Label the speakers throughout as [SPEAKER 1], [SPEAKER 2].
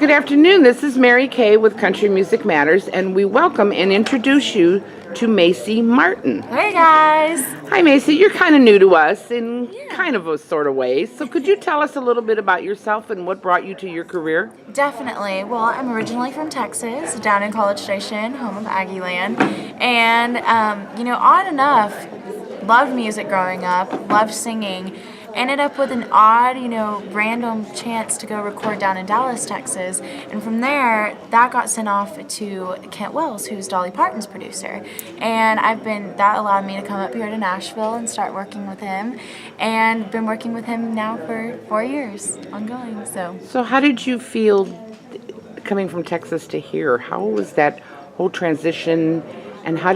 [SPEAKER 1] Good afternoon. This is Mary Kay with Country Music Matters, and we welcome and introduce you to Macy Martin.
[SPEAKER 2] Hey guys!
[SPEAKER 1] Hi, Macy. You're kind of new to us in kind of a sort of way. So could you tell us a little bit about yourself and what brought you to your career?
[SPEAKER 2] Definitely. Well, I'm originally from Texas, down in College Station, home of Aggie Land. And, odd enough, loved music growing up, loved singing. Ended up with an odd, random chance to go record down in Dallas, Texas. And from there, that got sent off to Kent Wells, who's Dolly Parton's producer. And that allowed me to come up here to Nashville and start working with him. And been working with him now for 4 years, ongoing,
[SPEAKER 1] So how did you feel coming from Texas to here? How was that whole transition, and how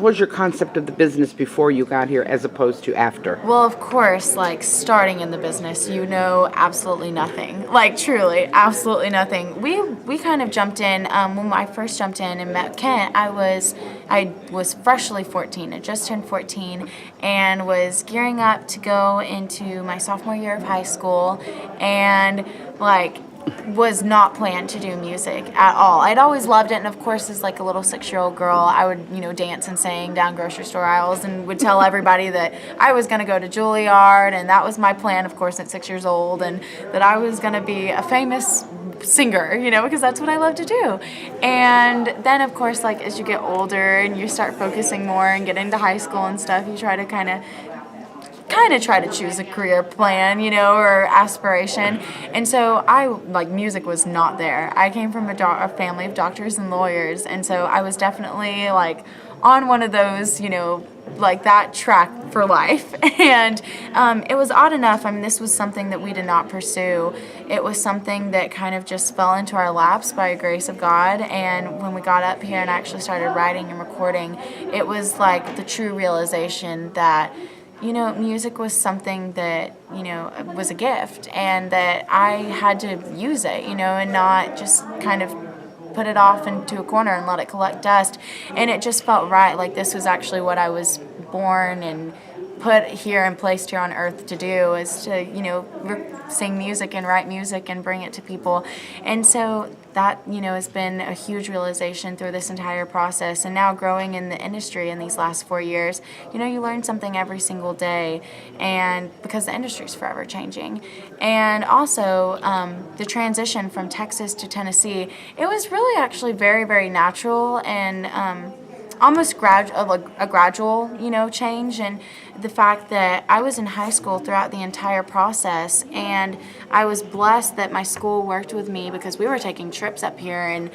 [SPEAKER 1] was your concept of the business before you got here as opposed to after?
[SPEAKER 2] Well, of course, starting in the business, absolutely nothing. Truly, absolutely nothing. We kind of jumped in, when I first jumped in and met Kent, I was freshly 14. I just turned 14 and was gearing up to go into my sophomore year of high school, and was not planned to do music at all. I'd always loved it, and of course, as a little 6-year-old girl, I would, dance and sing down grocery store aisles and would tell everybody that I was going to go to Juilliard, and that was my plan, of course, at 6 years old, and that I was going to be a famous singer, because that's what I love to do. And then, of course, as you get older and you start focusing more and get into high school and stuff, you try to kind of try to choose a career plan, or aspiration. And so music was not there. I came from a family of doctors and lawyers, and so I was definitely on one of those, that track for life. And it was odd enough, this was something that we did not pursue. It was something that kind of just fell into our laps by the grace of God. And when we got up here and actually started writing and recording, it was the true realization that music was something that, was a gift, and that I had to use it, and not just kind of put it off into a corner and let it collect dust. And it just felt right. This was actually what I was born and put here and placed here on earth to do, is to, sing music and write music and bring it to people. And so that, has been a huge realization through this entire process. And now growing in the industry in these last 4 years, you learn something every single day, and because the industry is forever changing. And also the transition from Texas to Tennessee, it was really actually very, very natural, and almost a gradual, change. And the fact that I was in high school throughout the entire process, and I was blessed that my school worked with me, because we were taking trips up here and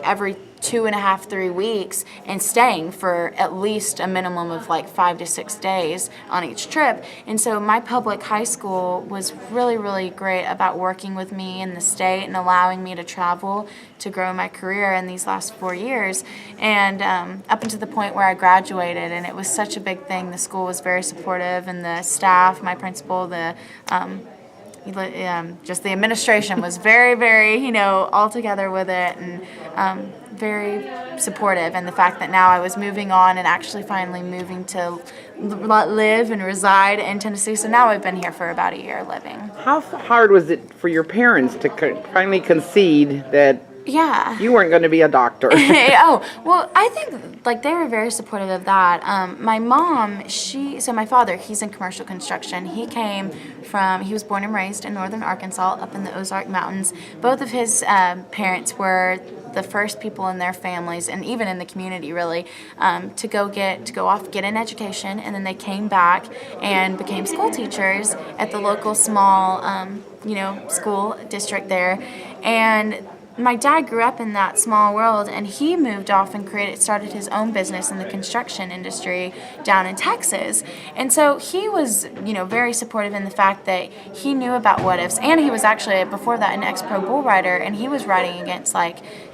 [SPEAKER 2] every 2.5, 3 weeks, and staying for at least a minimum of 5 to 6 days on each trip. And so my public high school was really, really great about working with me in the state and allowing me to travel to grow my career in these last 4 years, and up until the point where I graduated. And it was such a big thing. The school was very supportive, and the staff, my principal, just the administration was very, very, all together with it, and very supportive. And the fact that now I was moving on and actually finally moving to live and reside in Tennessee. So now I've been here for about a year living.
[SPEAKER 1] How hard was it for your parents to finally concede that you weren't going to be a doctor?
[SPEAKER 2] Oh, well, I think they were very supportive of that. My mom, my father, he's in commercial construction. He was born and raised in northern Arkansas, up in the Ozark Mountains. Both of his parents were the first people in their families, and even in the community really, to go off, get an education, and then they came back and became school teachers at the local small, school district there. And my dad grew up in that small world, and he moved off and started his own business in the construction industry down in Texas. And so he was, very supportive in the fact that he knew about what ifs, and he was actually, before that, an ex-pro bull rider, and he was riding against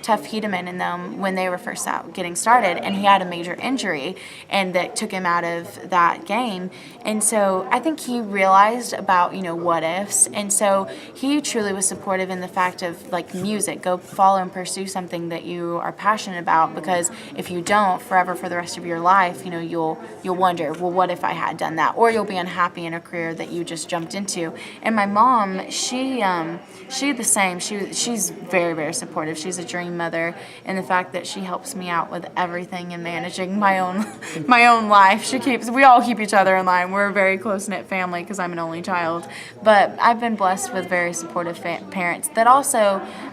[SPEAKER 2] Tough Hedeman in them when they were first out getting started, and he had a major injury, and that took him out of that game. And so I think he realized about, what ifs, and so he truly was supportive in the fact of music, go follow and pursue something that you are passionate about, because if you don't, forever for the rest of your life, you'll wonder, well, what if I had done that? Or you'll be unhappy in a career that you just jumped into. And my mom, she the same. She's very, very supportive. She's a dream mother, and the fact that she helps me out with everything and managing my own life. We all keep each other in line. We're a very close-knit family because I'm an only child. But I've been blessed with very supportive parents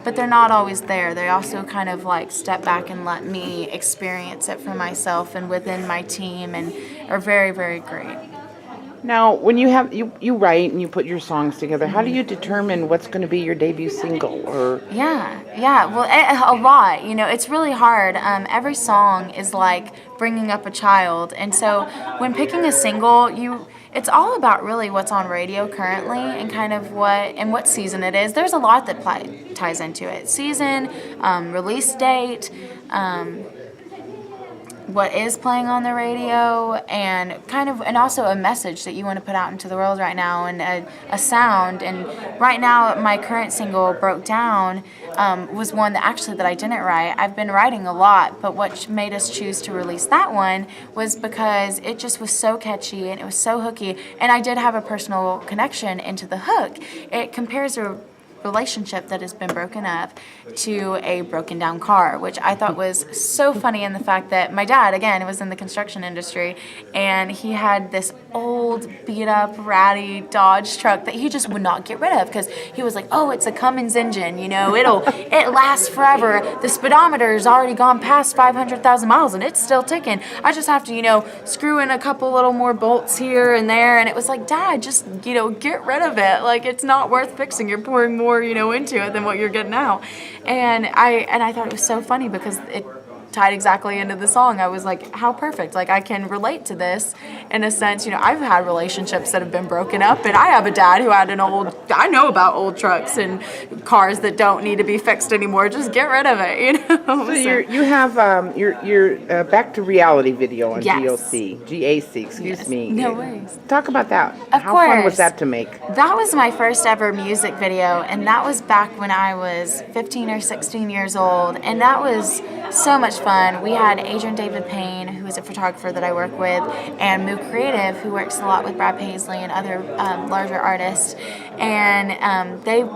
[SPEAKER 2] but they're not always there. They also kind of like step back and let me experience it for myself and within my team, and are very, very great.
[SPEAKER 1] Now, when you write and you put your songs together, how do you determine what's going to be your debut single? Or
[SPEAKER 2] Well, a lot. It's really hard. Every song is like bringing up a child, and so when picking a single, it's all about really what's on radio currently and kind of what season it is. There's a lot that ties into it: season, release date. What is playing on the radio, and also a message that you want to put out into the world right now, and a sound. And right now, my current single, Broke Down, was one that I didn't write. I've been writing a lot, but what made us choose to release that one was because it just was so catchy and it was so hooky, and I did have a personal connection into the hook. It compares a relationship that has been broken up to a broken down car, which I thought was so funny, in the fact that my dad, again, was in the construction industry, and he had this old beat up ratty Dodge truck that he just would not get rid of, because he was like, oh, it's a Cummins engine, it lasts forever, the speedometer's already gone past 500,000 miles and it's still ticking, I just have to screw in a couple little more bolts here and there. And it was like, Dad, just get rid of it, like, it's not worth fixing, you're pouring more into it than what you're getting out. And I thought it was so funny because it tied exactly into the song. I was like, how perfect. Like, I can relate to this in a sense. I've had relationships that have been broken up, and I have a dad who had I know about old trucks and cars that don't need to be fixed anymore. Just get rid of it,
[SPEAKER 1] So you have your Back to Reality video on
[SPEAKER 2] Yes.
[SPEAKER 1] GAC, excuse me.
[SPEAKER 2] No worries.
[SPEAKER 1] Talk about that.
[SPEAKER 2] Of
[SPEAKER 1] How fun was
[SPEAKER 2] course.
[SPEAKER 1] that to make?
[SPEAKER 2] That was my first ever music video, and that was back when I was 15 or 16 years old, and that was so much fun. We had Adrian David Payne, who is a photographer that I work with, and Moo Creative, who works a lot with Brad Paisley and other larger artists, and they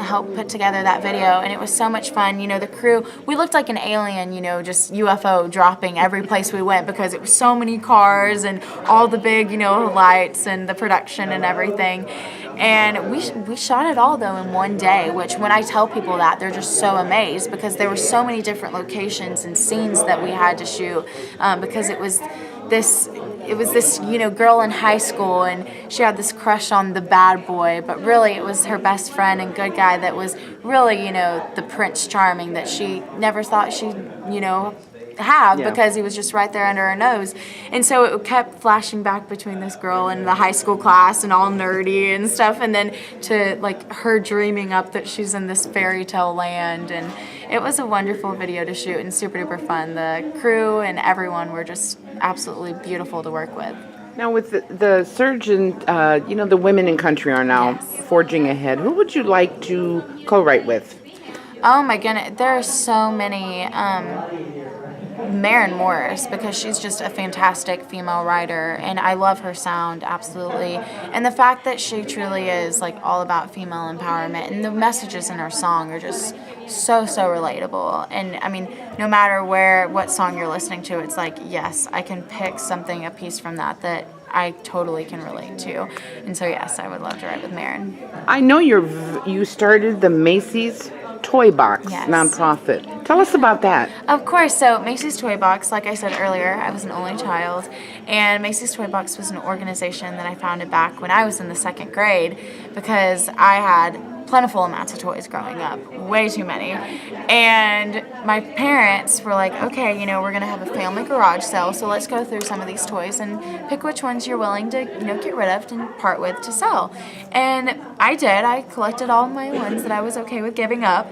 [SPEAKER 2] helped put together that video, and it was so much fun. The crew, we looked like an alien, just UFO dropping every place we went, because it was so many cars and all the big, lights and the production and everything. And we shot it all, though, in one day, which when I tell people that, they're just so amazed, because there were so many different locations and scenes that we had to shoot, because it was this girl in high school, and she had this crush on the bad boy, but really it was her best friend and good guy that was really, the Prince Charming that she never thought she'd, have, because he was just right there under her nose. And so it kept flashing back between this girl and the high school class and all nerdy and stuff, and then to like her dreaming up that she's in this fairy tale land. And it was a wonderful video to shoot and super duper fun. The crew and everyone were just absolutely beautiful to work with.
[SPEAKER 1] Now, with the surge in, the women in country are now forging ahead. Who would you like to co-write with?
[SPEAKER 2] Oh my goodness, there are so many. Maren Morris, because she's just a fantastic female writer, and I love her sound, absolutely. And the fact that she truly is like all about female empowerment, and the messages in her song are just so relatable. And I mean, no matter what song you're listening to, it's like, yes, I can pick a piece from that I totally can relate to. And so yes, I would love to write with Maren.
[SPEAKER 1] I know you started the Macy's Toy Box nonprofit. Tell us about that.
[SPEAKER 2] Of course. So Macys Toy Box, like I said earlier, I was an only child, and Macys Toy Box was an organization that I founded back when I was in the 2nd grade, because I had plentiful amounts of toys growing up, way too many. And my parents were like, okay, we're going to have a family garage sale, so let's go through some of these toys and pick which ones you're willing to, get rid of and part with to sell. And I did. I collected all my ones that I was okay with giving up.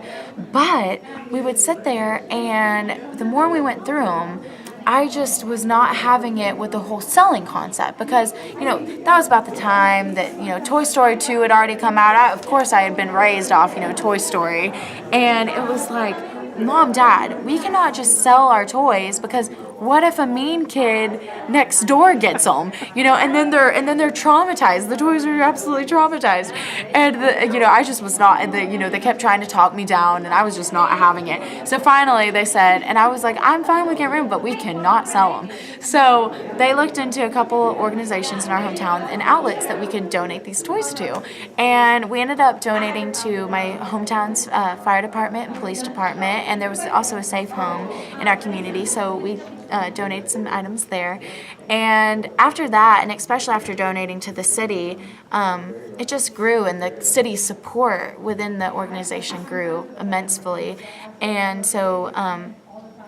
[SPEAKER 2] But we would sit there, and the more we went through them, I just was not having it with the whole selling concept because, that was about the time that, Toy Story 2 had already come out. Of course, I had been raised off, Toy Story. And it was like, Mom, Dad, we cannot just sell our toys because what if a mean kid next door gets them, and then they're traumatized. The toys are absolutely traumatized, and I just was not. And they kept trying to talk me down, and I was just not having it. So finally, they said, and I was like, I'm fine with getting rid of them, but we cannot sell them. So they looked into a couple organizations in our hometown and outlets that we could donate these toys to, and we ended up donating to my hometown's fire department and police department, and there was also a safe home in our community, so we donate some items there. And after that, and especially after donating to the city, it just grew, and the city's support within the organization grew immensely. And so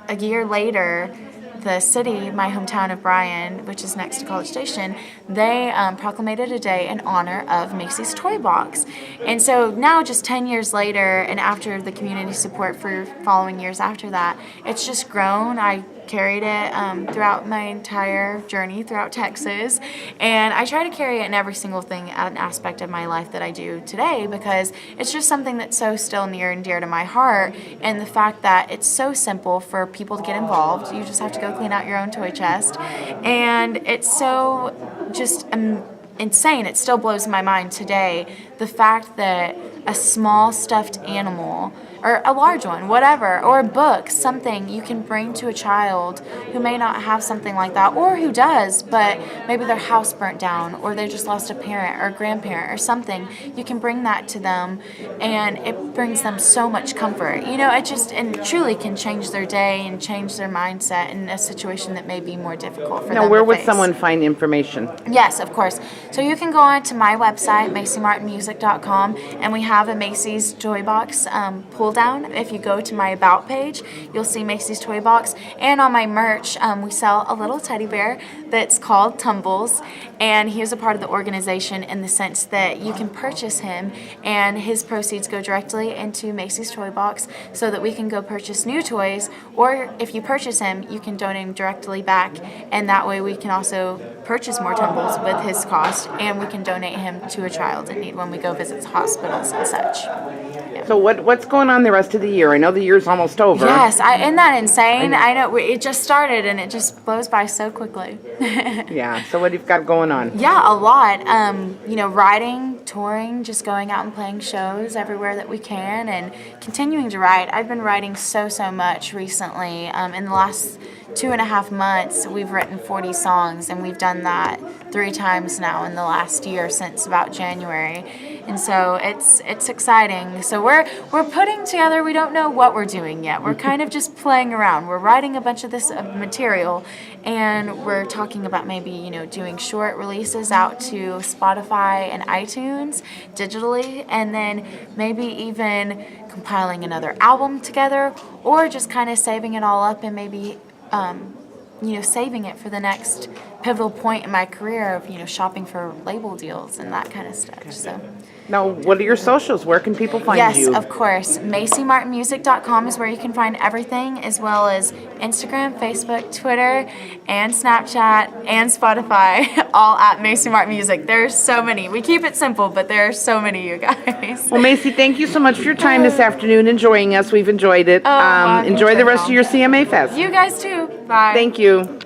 [SPEAKER 2] a year later, the city, my hometown of Bryan, which is next to College Station, they proclamated a day in honor of Macys Toy Box. And so now, just 10 years later, and after the community support for following years after that, it's just grown. I carried it throughout my entire journey throughout Texas, and I try to carry it in every single thing, an aspect of my life that I do today, because it's just something that's so still near and dear to my heart. And the fact that it's so simple for people to get involved, you just have to go clean out your own toy chest, and it's so just insane. It still blows my mind today, the fact that a small stuffed animal, or a large one, whatever, or a book, something you can bring to a child who may not have something like that, or who does, but maybe their house burnt down, or they just lost a parent or a grandparent or something. You can bring that to them, and it brings them so much comfort. It just, and truly can change their day and change their mindset in a situation that may be more difficult for them.
[SPEAKER 1] Now, where
[SPEAKER 2] to
[SPEAKER 1] would
[SPEAKER 2] face.
[SPEAKER 1] someone find information?
[SPEAKER 2] Yes, of course. So you can go on to my website, macymartinmusic.com, and we have a Macys Toy Box pull down. If you go to my About page, you'll see Macys Toy Box. And on my merch, we sell a little teddy bear that's called Tumbles, and he is a part of the organization in the sense that you can purchase him, and his proceeds go directly into Macys Toy Box so that we can go purchase new toys, or if you purchase him, you can donate him directly back, and that way we can also purchase more Tumbles with his cost, and we can donate him to a child in need when we go visit hospitals and such. Yeah.
[SPEAKER 1] So what's going on the rest of the year? I know the year's almost over.
[SPEAKER 2] Yes, isn't that insane? I know, it just started and it just blows by so quickly.
[SPEAKER 1] Yeah, so what you've got going on?
[SPEAKER 2] Yeah, a lot. Writing, touring, just going out and playing shows everywhere that we can, and continuing to write. I've been writing so much recently. In the last 2.5 months, we've written 40 songs, and we've done that 3 times now in the last year since about January. And so it's exciting. So we're putting together, we don't know what we're doing yet. We're kind of just playing around. We're writing a bunch of this material, and we're talking about maybe, doing short releases out to Spotify and iTunes digitally, and then maybe even compiling another album together, or just kind of saving it all up and maybe saving it for the next pivotal point in my career of, shopping for label deals and that kind of stuff. So.
[SPEAKER 1] Now, what are your socials? Where can people find you?
[SPEAKER 2] Yes, of course. MacyMartinMusic.com is where you can find everything, as well as Instagram, Facebook, Twitter, and Snapchat, and Spotify, all at Macy Martin Music. There's so many. We keep it simple, but there are so many, you guys.
[SPEAKER 1] Well, Macy, thank you so much for your time this afternoon, enjoying us. We've enjoyed it. Enjoy the rest of your CMA Fest.
[SPEAKER 2] You guys too. Bye.
[SPEAKER 1] Thank you.